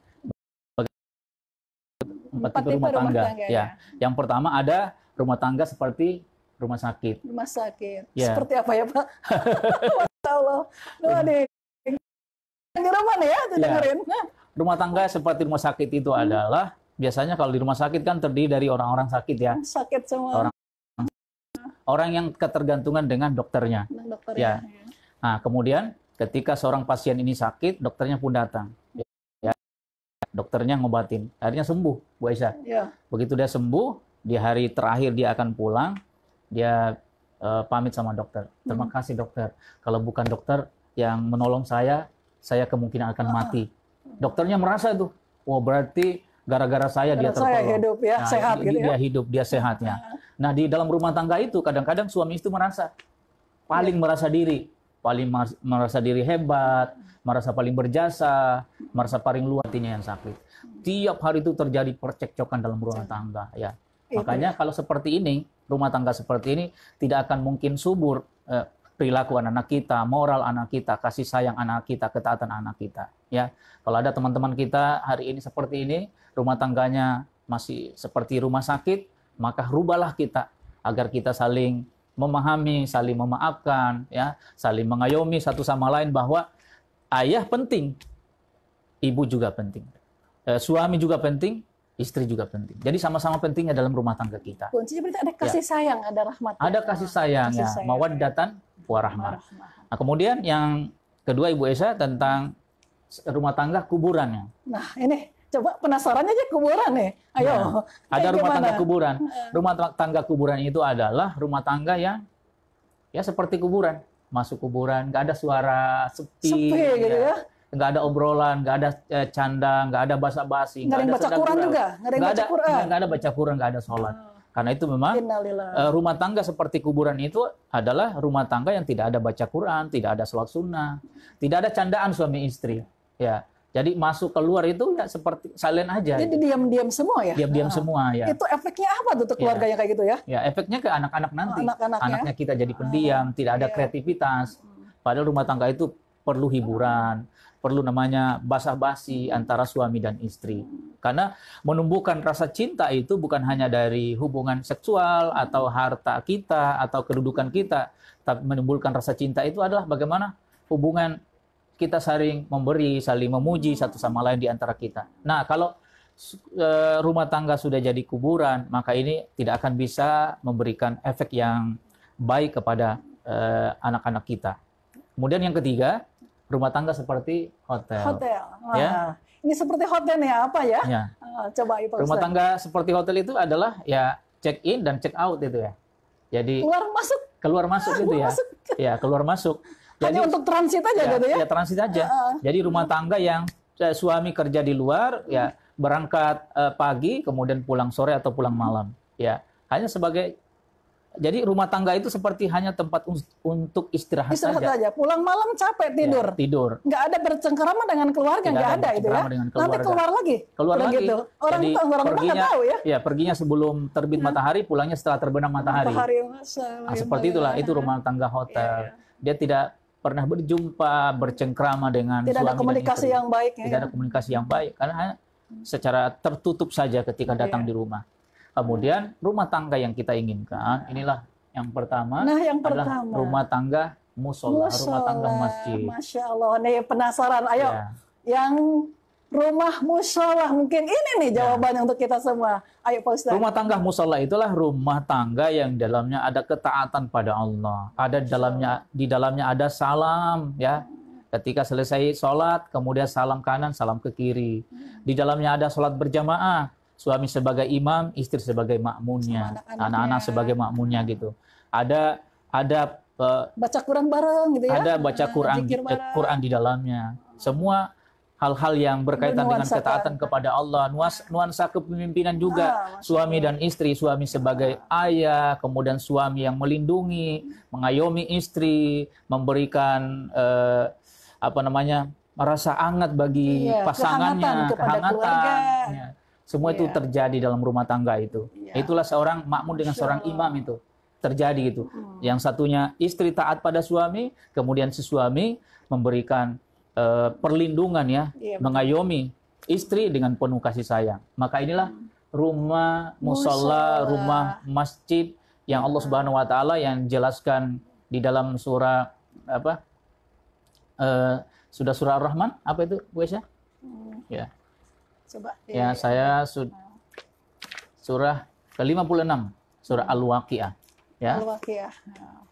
empat tipe rumah tangga. Ya. Yang pertama ada rumah tangga seperti rumah sakit. Rumah sakit. Ya. Seperti apa ya Pak? Masya Allah. Di rumah nih ya, dengerin. Rumah tangga seperti rumah sakit itu adalah biasanya kalau di rumah sakit kan terdiri dari orang-orang sakit ya. Sakit semua. Orang yang ketergantungan dengan dokternya. Ya. Nah, kemudian ketika seorang pasien ini sakit, dokternya pun datang. Ya. Dokternya ngobatin. Akhirnya sembuh, Bu Aisyah. Ya. Begitu dia sembuh, di hari terakhir dia akan pulang, dia pamit sama dokter. Terima kasih dokter. Kalau bukan dokter yang menolong saya kemungkinan akan mati. Dokternya merasa tuh, wah berarti gara-gara saya dia tertolong. Saya hidup ya, nah, sehat gitu ya. Dia hidup, dia sehatnya. Nah, di dalam rumah tangga itu kadang-kadang suami istri merasa paling merasa diri, merasa diri hebat, merasa paling berjasa, merasa paling luar hatinya yang sakit. Tiap hari itu terjadi percekcokan dalam rumah tangga ya. Makanya kalau seperti ini, rumah tangga seperti ini tidak akan mungkin subur perilaku anak kita, moral anak kita, kasih sayang anak kita, ketaatan anak kita. Ya, kalau ada teman-teman kita hari ini seperti ini, rumah tangganya masih seperti rumah sakit, maka rubahlah kita agar kita saling memahami, saling memaafkan, ya, saling mengayomi satu sama lain bahwa ayah penting, ibu juga penting, suami juga penting, istri juga penting. Jadi sama-sama pentingnya dalam rumah tangga kita. Kuncinya berarti ada kasih sayang, ada rahmat. Ada kasih sayang, ya, mawaddatan warahmah. Nah, kemudian yang kedua Ibu Esa tentang rumah tangga kuburannya. Nah, ini coba penasaran aja kuburan nih. Ayo. Nah, ada rumah tangga kuburan. Rumah tangga kuburan itu adalah rumah tangga yang ya seperti kuburan. Masuk kuburan, nggak ada suara sepi gitu ya. Nggak ada obrolan, nggak ada canda, nggak ada basa-basi, nggak ada baca Quran juga, nggak ada baca Quran, nggak ada sholat. Karena itu memang rumah tangga seperti kuburan itu adalah rumah tangga yang tidak ada baca Quran, tidak ada sholat sunnah, tidak ada candaan suami istri. Ya, jadi masuk keluar itu ya seperti silent aja. Jadi diam-diam semua ya. Diam-diam semua ya. Itu efeknya apa tuh keluarganya kayak gitu ya? Ya, efeknya ke anak-anak nanti. Anaknya kita jadi pendiam, tidak ada iya. kreativitas. Padahal rumah tangga itu perlu hiburan, perlu namanya basa-basi antara suami dan istri. Karena menumbuhkan rasa cinta itu bukan hanya dari hubungan seksual atau harta kita atau kedudukan kita, tapi menumbuhkan rasa cinta itu adalah bagaimana hubungan kita saling memberi, saling memuji satu sama lain di antara kita. Nah, kalau rumah tangga sudah jadi kuburan, maka ini tidak akan bisa memberikan efek yang baik kepada anak-anak kita. Kemudian yang ketiga, rumah tangga seperti hotel. Wah, ya. Ini seperti hotel ya, apa ya? Ya. Coba Pak rumah tangga seperti hotel itu adalah ya check in dan check out itu ya. Jadi keluar masuk gitu ya. Ya, keluar masuk. Jadi, hanya untuk transit aja gitu ya? Ya, transit aja. Jadi rumah tangga yang suami kerja di luar, ya berangkat pagi, kemudian pulang sore atau pulang malam. Ya, hanya sebagai jadi rumah tangga itu seperti hanya tempat untuk istirahat saja. Pulang malam capek tidur. Ya, tidur. Nggak ada bercengkerama dengan keluarga, nggak ada itu ya. Nanti keluar lagi. Gitu. Orang perginya nggak tahu ya. Ya, perginya sebelum terbit matahari, pulangnya setelah terbenam matahari. Nah, seperti itulah itu rumah tangga hotel. Dia tidak pernah berjumpa, bercengkrama dengan tidak suami ada komunikasi yang baik. Tidak ada komunikasi yang baik karena hanya secara tertutup saja ketika datang di rumah. Kemudian rumah tangga yang kita inginkan, inilah yang pertama, adalah rumah tangga musola, rumah tangga masjid. Masya Allah, nih penasaran. Ayo, yang rumah musola. Mungkin ini nih jawabannya untuk kita semua. Ayo Pak Ustaz. Rumah tangga musola itulah rumah tangga yang dalamnya ada ketaatan pada Allah. Ada di dalamnya ada salam, ya. Ketika selesai sholat, kemudian salam kanan, salam ke kiri. Di dalamnya ada sholat berjamaah. Suami sebagai imam, istri sebagai makmunnya, anak-anak sebagai makmunnya gitu. Ada baca Quran bareng gitu ya. Ada baca Quran di dalamnya. Semua hal-hal yang berkaitan dengan ketaatan kepada Allah, nuansa kepemimpinan juga, suami dan istri, suami sebagai ayah, kemudian suami yang melindungi, mengayomi istri, memberikan rasa hangat bagi pasangannya, kehangatan. Ya. Semua itu terjadi dalam rumah tangga itu. Itulah seorang makmum dengan seorang imam itu terjadi gitu. Yang satunya istri taat pada suami, kemudian si suami memberikan perlindungan ya, mengayomi istri dengan penuh kasih sayang. Maka inilah rumah musola, rumah masjid yang Allah Subhanahu wa taala yang jelaskan di dalam surah sudah surah Ar-Rahman, apa itu Bu Aisyah? Ya. Coba. Ya, saya surah ke-56, surah Al-Waqiah, ya. Al-Waqiah.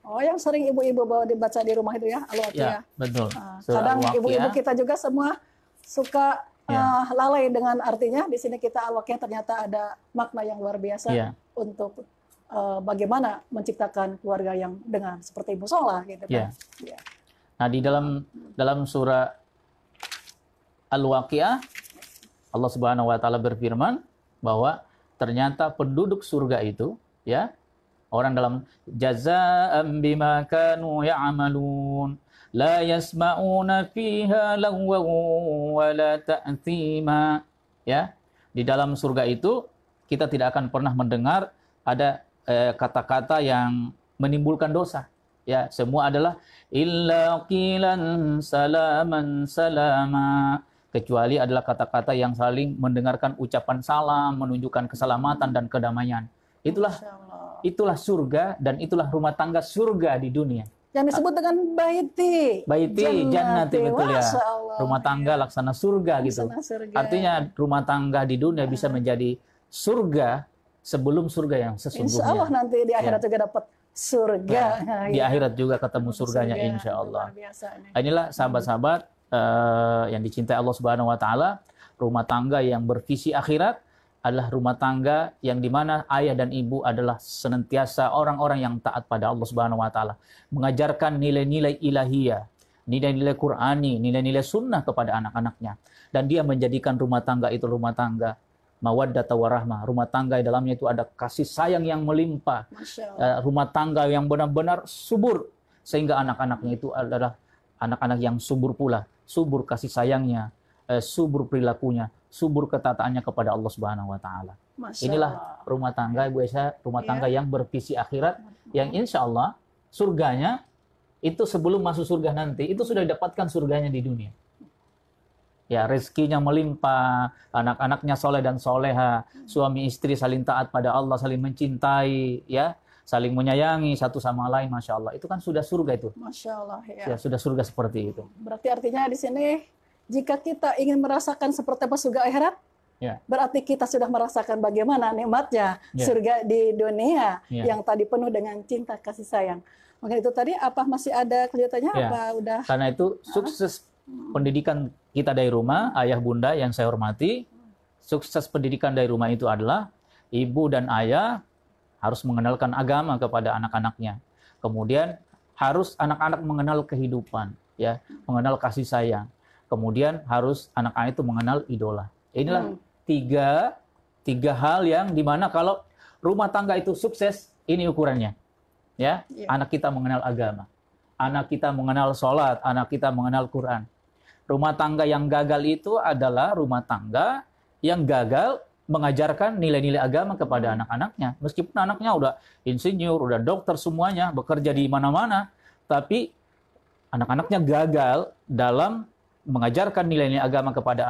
Oh, yang sering ibu-ibu bawa dibaca di rumah itu ya, Al-Waqiah. Ya, betul. Kadang ibu-ibu kita juga semua suka lalai dengan artinya. Di sini kita Al-Waqiah ternyata ada makna yang luar biasa untuk bagaimana menciptakan keluarga yang dengan seperti musola gitu kan. Ya. Nah, di dalam surah Al-Waqiah Allah Subhanahu wa taala berfirman bahwa ternyata penduduk surga itu ya, orang dalam jazaa'an bima kanu ya'malun la yasma'una fiha lagwan wa la ta'thima, ya. Di dalam surga itu kita tidak akan pernah mendengar ada kata-kata yang menimbulkan dosa, ya. Semua adalah illa qilan salaman salama, kecuali adalah kata-kata yang saling mendengarkan ucapan salam, menunjukkan keselamatan dan kedamaian. Itulah surga dan itulah rumah tangga surga di dunia. Yang disebut dengan baiti jannati, betul ya. Rumah tangga laksana surga gitu. Artinya rumah tangga di dunia bisa menjadi surga sebelum surga yang sesungguhnya. Insya Allah nanti di akhirat juga dapat surga. Di akhirat juga ketemu surganya insya Allah. Inilah sahabat-sahabat yang dicintai Allah Subhanahu wa taala, rumah tangga yang bervisi akhirat adalah rumah tangga yang dimana ayah dan ibu adalah senantiasa orang-orang yang taat pada Allah Subhanahu wa taala, mengajarkan nilai-nilai ilahiyah, nilai-nilai Qur'ani, nilai-nilai sunnah kepada anak-anaknya, dan dia menjadikan rumah tangga itu rumah tangga mawaddata warahmah, rumah tangga di dalamnya itu ada kasih sayang yang melimpah, rumah tangga yang benar-benar subur, sehingga anak-anaknya itu adalah anak-anak yang subur pula, subur kasih sayangnya, subur perilakunya, subur ketataannya kepada Allah Subhanahu wa taala. Inilah rumah tangga Ibu Aisyah, rumah tangga yang bervisi akhirat, yang insya Allah surganya itu sebelum masuk surga nanti itu sudah didapatkan surganya di dunia. Ya, rezekinya melimpah, anak-anaknya soleh dan soleha, suami istri saling taat pada Allah, saling mencintai, ya, saling menyayangi satu sama lain, masya Allah. Itu kan sudah surga itu. Masya Allah, ya. Sudah surga seperti itu. Berarti artinya di sini jika kita ingin merasakan seperti apa surga akhirat, berarti kita sudah merasakan bagaimana nikmatnya surga di dunia yang tadi penuh dengan cinta kasih sayang. Maka itu tadi apa masih ada kelanjutannya? Apa udah? Karena itu sukses pendidikan kita dari rumah, ayah bunda yang saya hormati, sukses pendidikan dari rumah itu adalah ibu dan ayah harus mengenalkan agama kepada anak-anaknya. Kemudian harus anak-anak mengenal kehidupan, ya, mengenal kasih sayang. Kemudian harus anak-anak itu mengenal idola. Inilah tiga hal yang dimana kalau rumah tangga itu sukses, ini ukurannya. Ya, anak kita mengenal agama, anak kita mengenal sholat, anak kita mengenal Quran. Rumah tangga yang gagal itu adalah rumah tangga yang gagal mengajarkan nilai-nilai agama kepada anak-anaknya. Meskipun anaknya udah insinyur, udah dokter semuanya, bekerja di mana-mana, tapi anak-anaknya gagal dalam mengajarkan nilai-nilai agama kepada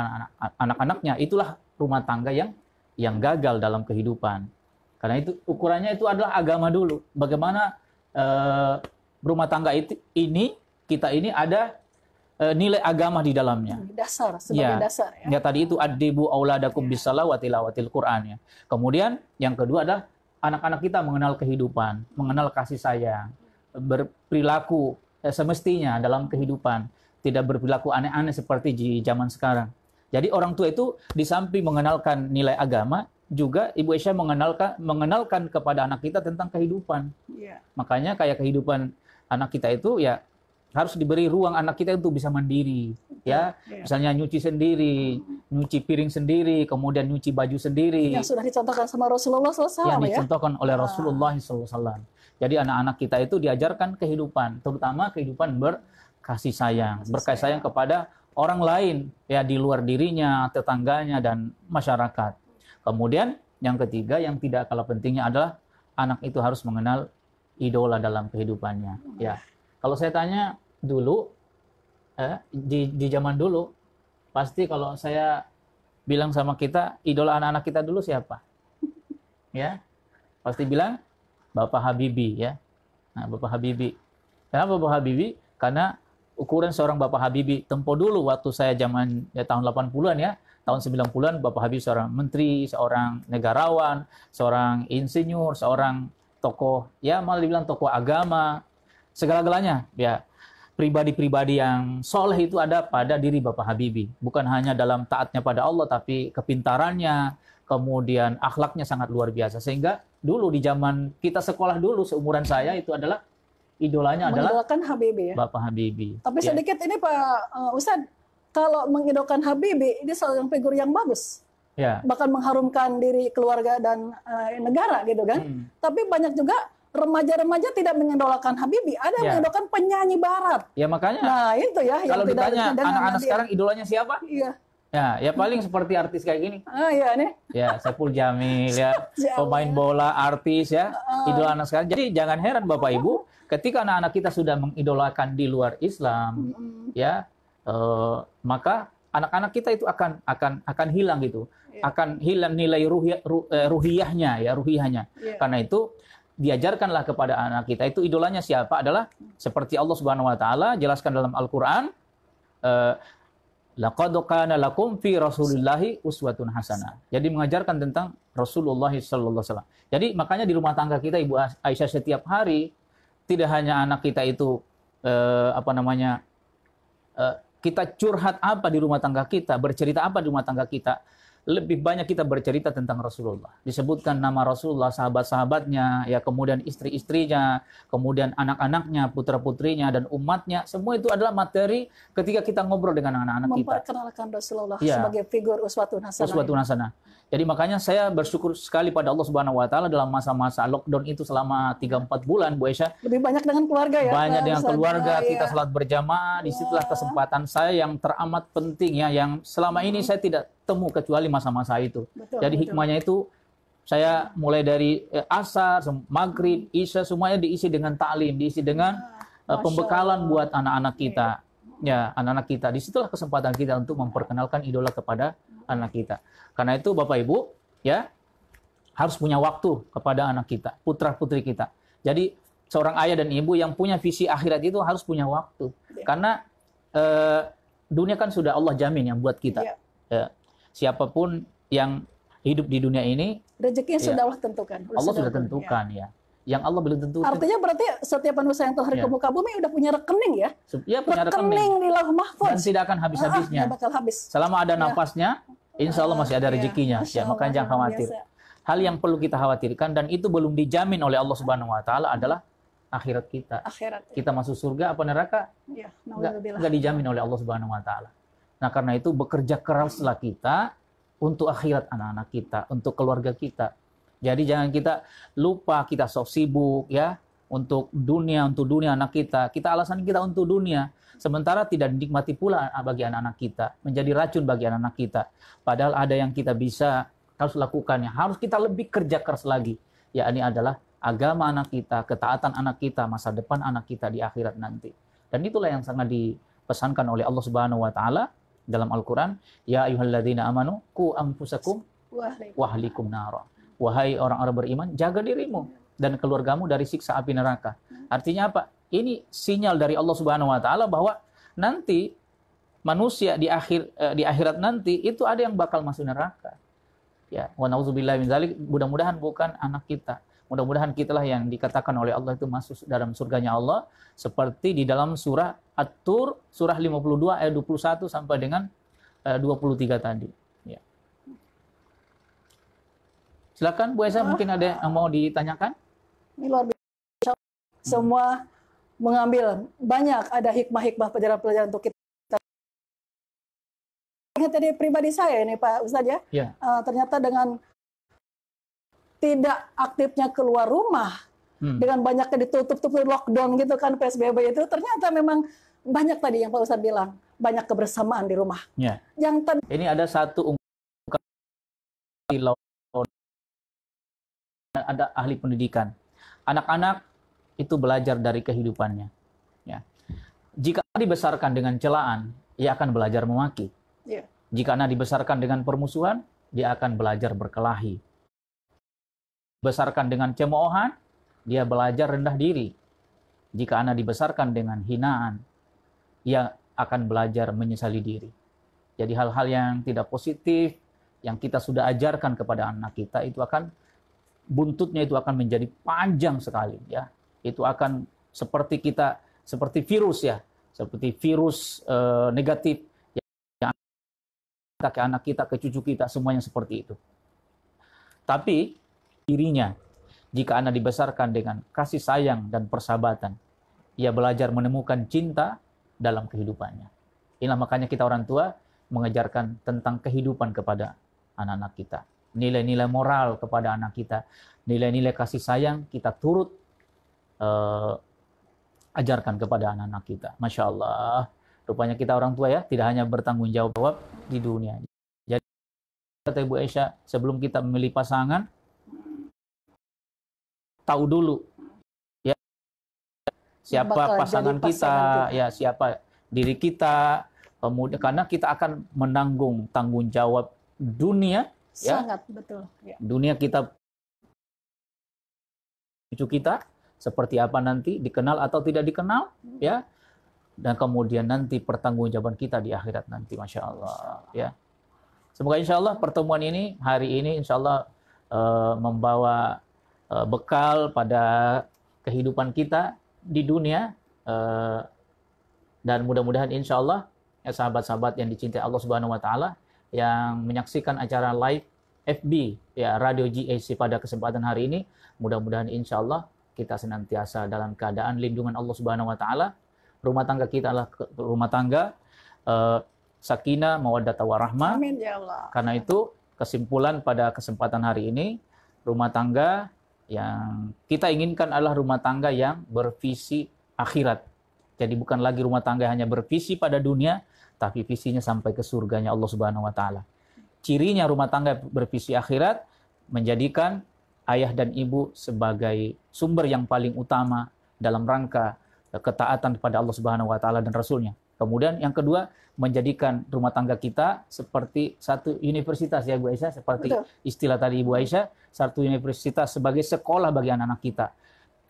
anak-anaknya. Itulah rumah tangga yang gagal dalam kehidupan. Karena itu ukurannya itu adalah agama dulu. Bagaimana rumah tangga kita ini ada nilai agama di dalamnya. Dasar, sebagai dasar ya. Ya tadi itu adibu auladakum bisalah wa tilawatil Qur'an ya. Kemudian yang kedua adalah anak-anak kita mengenal kehidupan, mengenal kasih sayang, berperilaku semestinya dalam kehidupan, tidak berperilaku aneh-aneh seperti di zaman sekarang. Jadi orang tua itu di samping mengenalkan nilai agama, juga Ibu Aisyah mengenalkan kepada anak kita tentang kehidupan. Ya. Makanya kayak kehidupan anak kita itu ya harus diberi ruang anak kita untuk bisa mandiri, ya. Misalnya nyuci sendiri, nyuci piring sendiri, kemudian nyuci baju sendiri. Yang sudah dicontohkan sama Rasulullah SAW Yang ya. dicontohkan oleh Rasulullah SAW. Jadi anak-anak kita itu diajarkan kehidupan, terutama kehidupan berkasih sayang, berkasih sayang kepada orang lain, ya di luar dirinya, tetangganya dan masyarakat. Kemudian yang ketiga yang tidak kalah pentingnya adalah anak itu harus mengenal idola dalam kehidupannya, ya. Kalau saya tanya dulu, di zaman dulu, pasti kalau saya bilang sama kita, idola anak-anak kita dulu siapa? Ya, pasti bilang Bapak Habibie, ya. Nah, Bapak Habibie. Kenapa Bapak Habibie? Karena ukuran seorang Bapak Habibie tempo dulu waktu saya zaman ya, tahun 80-an ya, tahun 90-an Bapak Habibie seorang menteri, seorang negarawan, seorang insinyur, seorang tokoh, ya malah dibilang tokoh agama, segala-galanya, ya. Pribadi-pribadi yang soleh itu ada pada diri Bapak Habibie. Bukan hanya dalam taatnya pada Allah, tapi kepintarannya, kemudian akhlaknya sangat luar biasa. Sehingga dulu di zaman kita sekolah dulu, seumuran saya itu adalah idolanya adalah Habibie, ya? Bapak Habibie. Tapi sedikit ini Pak Ustadz, kalau mengidolakan Habibie, ini seorang figur yang bagus. Ya. Bahkan mengharumkan diri keluarga dan negara gitu kan. Tapi banyak juga remaja-remaja tidak mengidolakan Habibie, ada yang mengidolakan penyanyi barat. Ya makanya. Nah itu ya. Kalau ditanya anak-anak sekarang idolanya siapa? Iya. Ya paling seperti artis kayak gini. Iya nih. Ya Saipul Jamil ya, pemain bola, artis ya, idola anak sekarang. Jadi jangan heran Bapak Ibu, ketika anak-anak kita sudah mengidolakan di luar Islam, ya maka anak-anak kita itu akan hilang gitu, akan hilang nilai ruhiyahnya ya, ruhiyahnya. Karena itu diajarkanlah kepada anak kita itu idolanya siapa adalah seperti Allah Subhanahu wa taala jelaskan dalam Al-Qur'an, laqad kana lakum fi Rasulillahi uswatun hasanah. Jadi mengajarkan tentang Rasulullah sallallahu alaihi wasallam. Jadi makanya di rumah tangga kita Ibu Aisyah setiap hari tidak hanya anak kita itu kita curhat apa di rumah tangga kita, bercerita apa di rumah tangga kita, lebih banyak kita bercerita tentang Rasulullah. Disebutkan nama Rasulullah, sahabat-sahabatnya, ya kemudian istri-istrinya, kemudian anak-anaknya, putra-putrinya, dan umatnya. Semua itu adalah materi ketika kita ngobrol dengan anak-anak kita. Memperkenalkan Rasulullah sebagai figur uswatun hasanah. Uswatun hasanah. Jadi makanya saya bersyukur sekali pada Allah Subhanahu wa taala dalam masa-masa lockdown itu selama 3-4 bulan Bu Aisyah. Lebih banyak dengan keluarga ya. Banyak dengan keluarga, kita salat berjamaah, disitulah kesempatan saya yang teramat penting ya, yang selama ini saya tidak temu kecuali masa-masa itu. Jadi hikmahnya itu saya mulai dari asar, maghrib, isya semuanya diisi dengan ta'lim, diisi dengan pembekalan buat anak-anak kita. Ya, anak-anak kita. Disitulah kesempatan kita untuk memperkenalkan idola kepada anak kita. Karena itu Bapak Ibu, ya, harus punya waktu kepada anak kita, putra-putri kita. Jadi seorang ayah dan ibu yang punya visi akhirat itu harus punya waktu. Karena dunia kan sudah Allah jamin yang buat kita. Ya, siapapun yang hidup di dunia ini, rezekinya sudah Allah tentukan. Allah sudah tentukan ya. Yang Allah belum tentukan. Artinya berarti setiap manusia yang terlahir ke muka bumi udah punya rekening ya? Ya, punya rekening di Lauh Mahfuz. Dan tidak akan habis-habisnya. Bakal habis. Selama ada nafasnya, insya Allah masih ada rezekinya. Ya, makanya jangan khawatir. Hal yang perlu kita khawatirkan dan itu belum dijamin oleh Allah Subhanahu wa taala adalah akhirat kita. Kita masuk surga apa neraka? Ya, enggak dijamin oleh Allah Subhanahu wa taala. Nah, karena itu bekerja keraslah kita untuk akhirat anak-anak kita, untuk keluarga kita. Jadi jangan kita lupa, kita sok sibuk ya untuk dunia anak kita. Kita alasan kita untuk dunia, sementara tidak dinikmati pula bagi anak-anak kita, menjadi racun bagi anak-anak kita. Padahal ada yang kita bisa harus lakukannya, harus kita lebih kerja keras lagi. Ya, ini adalah agama anak kita, ketaatan anak kita, masa depan anak kita di akhirat nanti. Dan itulah yang sangat dipesankan oleh Allah Subhanahu wa taala dalam Al-Qur'an, ya ayyuhalladzina amanu qu anfusakum wa ahlikum nara. Wahai orang-orang beriman, jaga dirimu dan keluargamu dari siksa api neraka. Artinya apa? Ini sinyal dari Allah Subhanahu wa taala bahwa nanti manusia di akhirat nanti itu ada yang bakal masuk neraka. Ya, wa nauzubillahi min dzalik. Mudah-mudahan bukan anak kita. Mudah-mudahan kitalah yang dikatakan oleh Allah itu masuk dalam surganya Allah, seperti di dalam surah At-Tur, surah 52 ayat 21 sampai dengan 23 tadi. Ya. Silakan Bu Aisyah, mungkin ada yang mau ditanyakan? Ini luar biasa. Semua mengambil banyak, ada hikmah-hikmah pelajaran-pelajaran untuk kita. Tadi pribadi saya ini Pak Ustadz ya, Ya. Ternyata dengan tidak aktifnya keluar rumah, dengan banyaknya ditutup lockdown gitu kan, PSBB itu, ternyata memang banyak tadi yang Pak Ustadz bilang, banyak kebersamaan di rumah. Ya. Yang Ini ada satu ungkapan, ada ahli pendidikan. Anak-anak itu belajar dari kehidupannya. Ya. Jika dibesarkan dengan celaan, ia akan belajar memaki. Ya. Jika anak dibesarkan dengan permusuhan, dia akan belajar berkelahi. Dibesarkan dengan cemoohan, dia belajar rendah diri. Jika anak dibesarkan dengan hinaan, ia akan belajar menyesali diri. Jadi hal-hal yang tidak positif, yang kita sudah ajarkan kepada anak kita, itu akan buntutnya itu akan menjadi panjang sekali. Ya, itu akan seperti virus ya, seperti virus negatif yang ke anak kita, ke cucu kita, semuanya seperti itu. Tapi dirinya, jika anak dibesarkan dengan kasih sayang dan persahabatan, ia belajar menemukan cinta dalam kehidupannya. Inilah makanya kita orang tua mengajarkan tentang kehidupan kepada anak-anak kita. Nilai-nilai moral kepada anak kita, nilai-nilai kasih sayang kita turut ajarkan kepada anak-anak kita. Masya Allah, rupanya kita orang tua ya, tidak hanya bertanggung jawab di dunia. Jadi, kata Ibu Aisyah, sebelum kita memilih pasangan, tahu dulu ya siapa pasangan kita, ya siapa diri kita, kemudian karena kita akan menanggung tanggung jawab dunia. Sangat ya. betul. Ya. Dunia kita, cucu kita, seperti apa nanti, dikenal atau tidak dikenal, ya. Dan kemudian nanti pertanggungjawaban kita di akhirat nanti, Masya Allah. Ya. Semoga insya Allah pertemuan ini, hari ini insya Allah membawa bekal pada kehidupan kita di dunia. Dan mudah-mudahan insya Allah, ya, sahabat-sahabat yang dicintai Allah Subhanahu Wa Taala, yang menyaksikan acara live FB ya Radio GAC pada kesempatan hari ini, mudah-mudahan insya Allah kita senantiasa dalam keadaan lindungan Allah Subhanahu Wa Taala. Rumah tangga kita adalah rumah tangga sakinah, mawaddah warahmah. Amin ya Allah. Karena itu kesimpulan pada kesempatan hari ini, rumah tangga yang kita inginkan adalah rumah tangga yang bervisi akhirat. Jadi bukan lagi rumah tangga hanya bervisi pada dunia, tapi visinya sampai ke surganya Allah Subhanahu Wa Taala. Cirinya rumah tangga bervisi akhirat, menjadikan ayah dan ibu sebagai sumber yang paling utama dalam rangka ketaatan kepada Allah Subhanahu Wa Taala dan Rasulnya. Kemudian yang kedua, menjadikan rumah tangga kita seperti satu universitas ya Bu Aisyah, seperti Betul. istilah tadi Ibu Aisyah, satu universitas sebagai sekolah bagi anak-anak kita.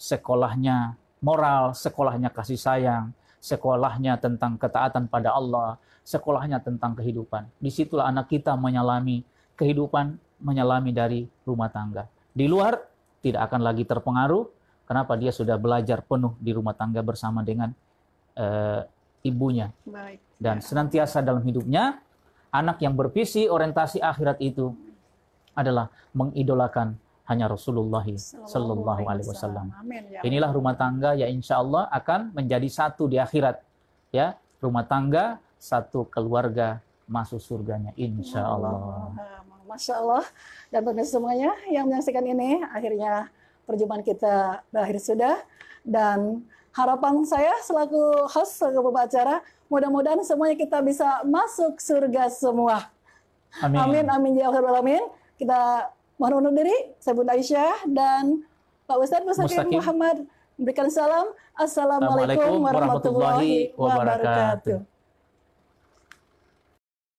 Sekolahnya moral, sekolahnya kasih sayang, sekolahnya tentang ketaatan pada Allah, sekolahnya tentang kehidupan. Disitulah anak kita menyelami kehidupan, menyelami dari rumah tangga. Di luar tidak akan lagi terpengaruh. Kenapa? Dia sudah belajar penuh di rumah tangga bersama dengan ibunya. Baik. Dan senantiasa dalam hidupnya, anak yang bervisi orientasi akhirat itu adalah mengidolakan hanya Rasulullah Sallallahu Alaihi Wasallam. Amin ya Allah. Inilah rumah tangga ya insya Allah akan menjadi satu di akhirat. Ya, rumah tangga, satu keluarga masuk surganya insya Allah. Masya Allah. Dan pemirsa semuanya yang menyaksikan ini, akhirnya perjumpaan kita berakhir sudah. Dan harapan saya selaku host, selaku pembacara, mudah-mudahan semuanya kita bisa masuk surga semua. Amin. Amin, amin ya Allah. Amin. Kita mohon undur diri. Saya Bunda Aisyah dan Pak Ustadz Mustaqim Muhammad memberikan salam. Assalamualaikum warahmatullahi wabarakatuh.